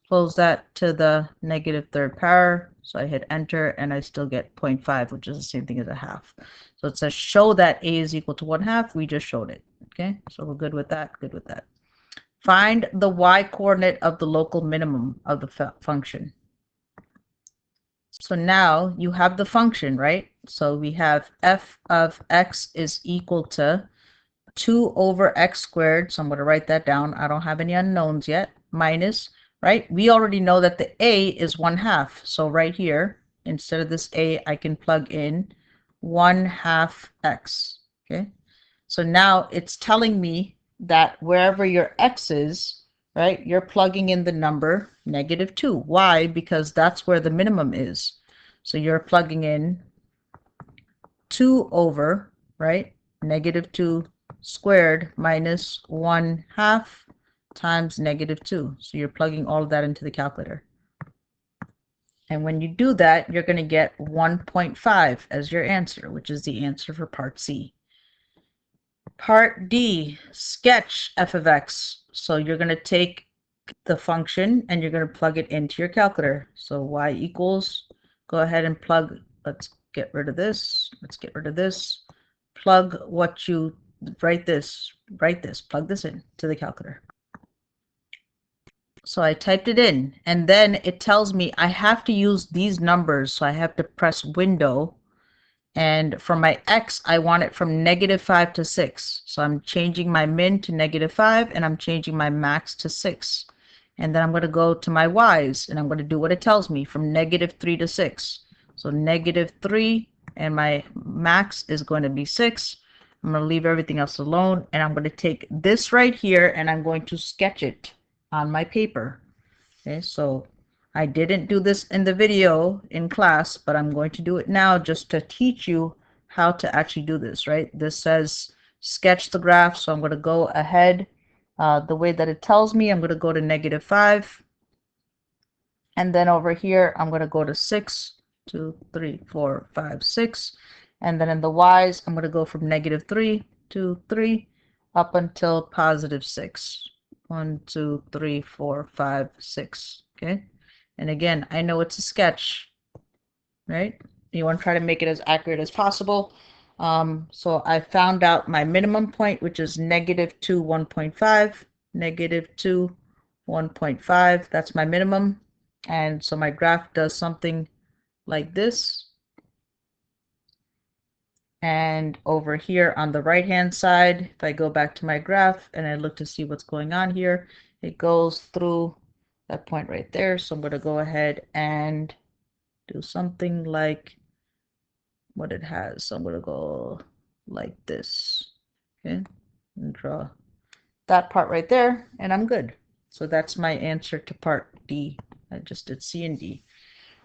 Speaker 1: close that to the negative third power, so I hit enter and I still get 0.5, which is the same thing as 1/2. So it says show that a is equal to 1/2. We just showed it. Okay, so we're good with that. Good with that. Find the y coordinate of the local minimum of the function. So now you have the function, right? So we have f of x is equal to 2 over x squared. So I'm going to write that down. I don't have any unknowns yet. Minus, right? We already know that the a is 1/2. So right here, instead of this a, I can plug in 1/2 x. Okay. So now it's telling me that wherever your x is, right, you're plugging in the number negative 2. Why? Because that's where the minimum is. So you're plugging in 2 over, right, negative 2 squared minus 1/2 times negative 2. So you're plugging all of that into the calculator. And when you do that, you're going to get 1.5 as your answer, which is the answer for part C. Part D, sketch f of x. So you're going to take the function and you're going to plug it into your calculator. So y equals, go ahead and plug, let's get rid of this, let's get rid of this, plug what you, write this, plug this in to the calculator. So I typed it in, and then it tells me I have to use these numbers, so I have to press window, And for my x, I want it from -5 to 6. So I'm changing my min to -5, and I'm changing my max to 6. And then I'm going to go to my y's, and I'm going to do what it tells me, from -3 to 6. So -3, and my max is going to be 6. I'm going to leave everything else alone, and I'm going to take this right here, and I'm going to sketch it on my paper. Okay, so I didn't do this in the video in class, but I'm going to do it now just to teach you how to actually do this, right? This says sketch the graph, so I'm going to go ahead the way that it tells me. I'm going to go to -5, and then over here I'm going to go to 6, 2, 3, 4, 5, 6, and then in the y's I'm going to go from -3 to 3 up until +6. 1, 2, 3, 4, 5, 6. Okay. And again, I know it's a sketch, right? You want to try to make it as accurate as possible. So I found out my minimum point, which is -2, 1.5, -2, 1.5. That's my minimum. And so my graph does something like this. And over here on the right hand side, if I go back to my graph and I look to see what's going on here, it goes through that point right there. So I'm going to go ahead and do something like what it has. So I'm going to go like this. Okay, and draw that part right there, and I'm good. So that's my answer to part D. I just did C and D.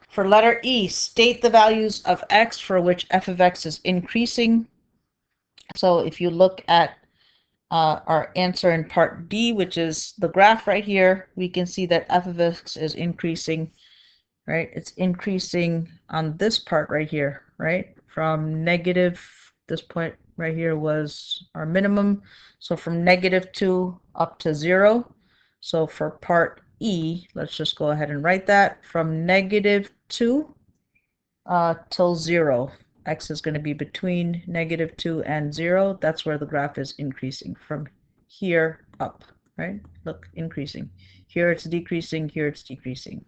Speaker 1: For letter E, state the values of x for which f of x is increasing. So if you look at our answer in part D, which is the graph right here, we can see that f of x is increasing, right? It's increasing on this part right here, right? From negative, this point right here was our minimum. So from -2 up to 0. So for part E, let's just go ahead and write that from -2 till 0. X is going to be between -2 and 0. That's where the graph is increasing from here up, right? Look, increasing. Here it's decreasing, here it's decreasing.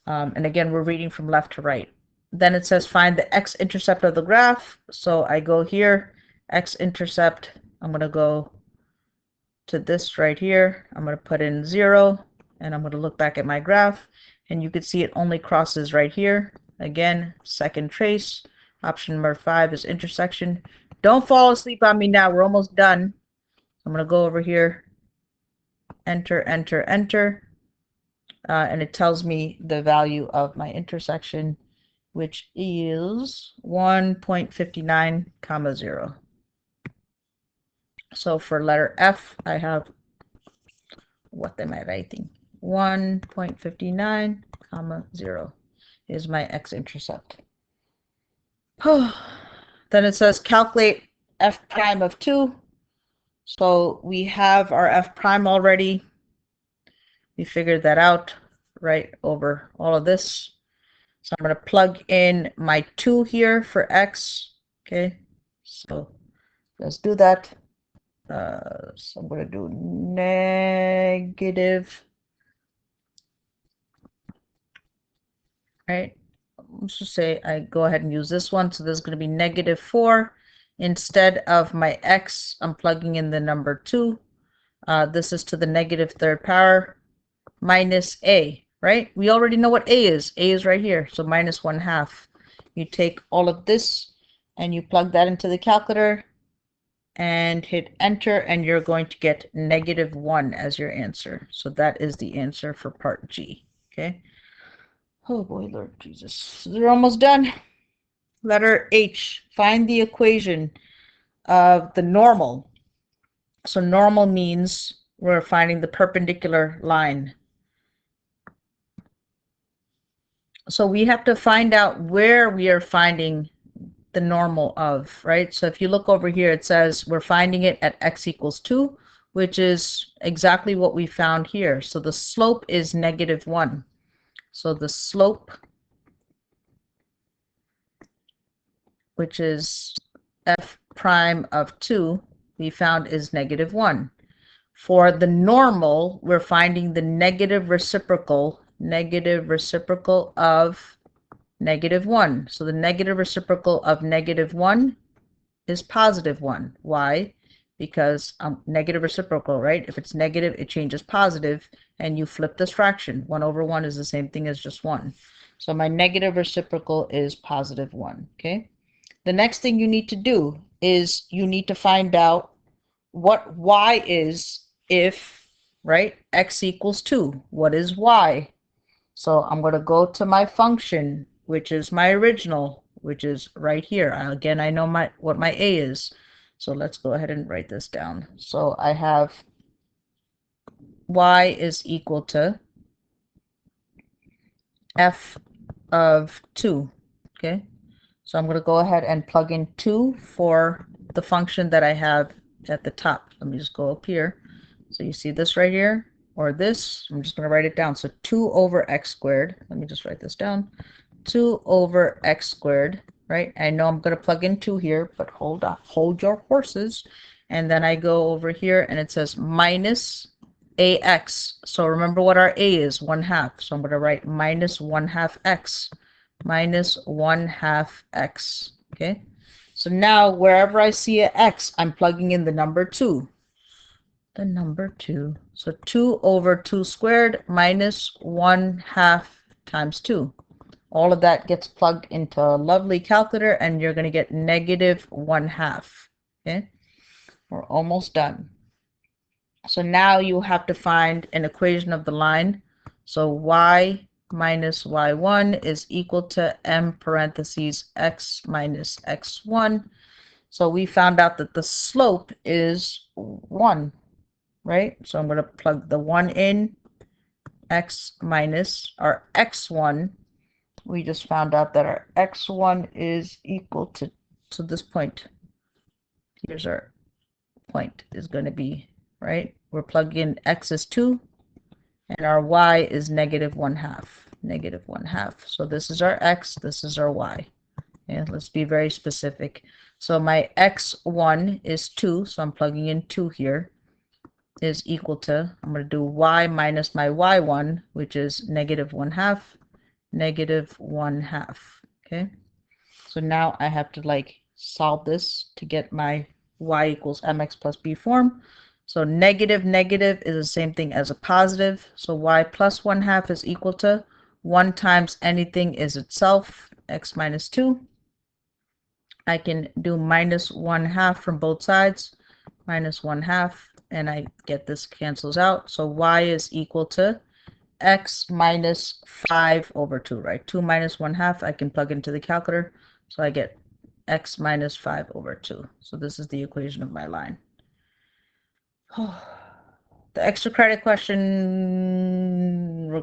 Speaker 1: And again, we're reading from left to right. Then it says find the x-intercept of the graph. So I go here, x-intercept, I'm going to go to this right here. I'm going to put in 0, and I'm going to look back at my graph, and you can see it only crosses right here. Again, second trace. Option number 5 is intersection. Don't fall asleep on me now. We're almost done. I'm going to go over here, enter, enter, enter. And it tells me the value of my intersection, which is 1.59, comma 0. So for letter F, I have, what am I writing? 1.59, comma 0 is my x-intercept. Then it says calculate f prime of 2. So we have our f prime already. We figured that out right over all of this. So I'm going to plug in my 2 here for x. Okay, so let's do that. So I'm going to do negative. Right, let's just say I go ahead and use this one. So there's going to be -4. Instead of my x, I'm plugging in the number 2. This is to the -3rd power minus a, right? We already know what a is. A is right here, so -1/2. You take all of this and you plug that into the calculator and hit enter, and you're going to get -1 as your answer. So that is the answer for part G. Okay. Oh boy, Lord Jesus. We're almost done. Letter H. Find the equation of the normal. So normal means we're finding the perpendicular line. So we have to find out where we are finding the normal of, right? So if you look over here, it says we're finding it at x equals 2, which is exactly what we found here. So the slope is -1. So the slope, which is f prime of 2, we found is -1. For the normal, we're finding the negative reciprocal of -1. So the negative reciprocal of -1 is +1. Why? Because negative reciprocal, right? If it's negative, it changes positive, and you flip this fraction. 1 over 1 is the same thing as just 1. So my negative reciprocal is +1, okay? The next thing you need to do is you need to find out what y is if, right, x equals 2. What is y? So I'm going to go to my function, which is my original, which is right here. Again, I know what my a is. So let's go ahead and write this down. So I have y is equal to f of 2. Okay, so I'm going to go ahead and plug in 2 for the function that I have at the top. Let me just go up here. So you see this right here, or this. I'm just going to write it down. So 2 over x squared. Let me just write this down. 2 over x squared, right? I know I'm going to plug in 2 here, but hold on, hold your horses. And then I go over here and it says minus ax. So remember what our a is, 1/2. So I'm going to write minus 1/2 x, minus 1/2 x. Okay. So now wherever I see a x, I'm plugging in the number 2. The number 2. So 2 over 2 squared minus 1/2 times 2. All of that gets plugged into a lovely calculator, and you're going to get -1/2. Okay, we're almost done. So now you have to find an equation of the line. So y minus y1 is equal to m parentheses x minus x1. So we found out that the slope is 1, right? So I'm going to plug the 1 in, x minus our x1. We just found out that our x1 is equal to this point. Here's our point is going to be, right? We're plugging in x is 2, and our y is -1/2. -1/2. So this is our x, this is our y. And let's be very specific. So my x1 is 2, so I'm plugging in 2 here, is equal to, I'm going to do y minus my y1, which is -1/2. -1/2. Okay, so now I have to like solve this to get my y equals mx plus b form. So negative negative is the same thing as a positive. So y plus 1/2 is equal to 1 times anything is itself, x minus 2. I can do minus 1/2 from both sides, minus 1/2, and I get this cancels out. So y is equal to x minus 5 over 2, right? 2 minus 1/2, I can plug into the calculator. So I get x minus 5 over 2. So this is the equation of my line. The extra credit question, we're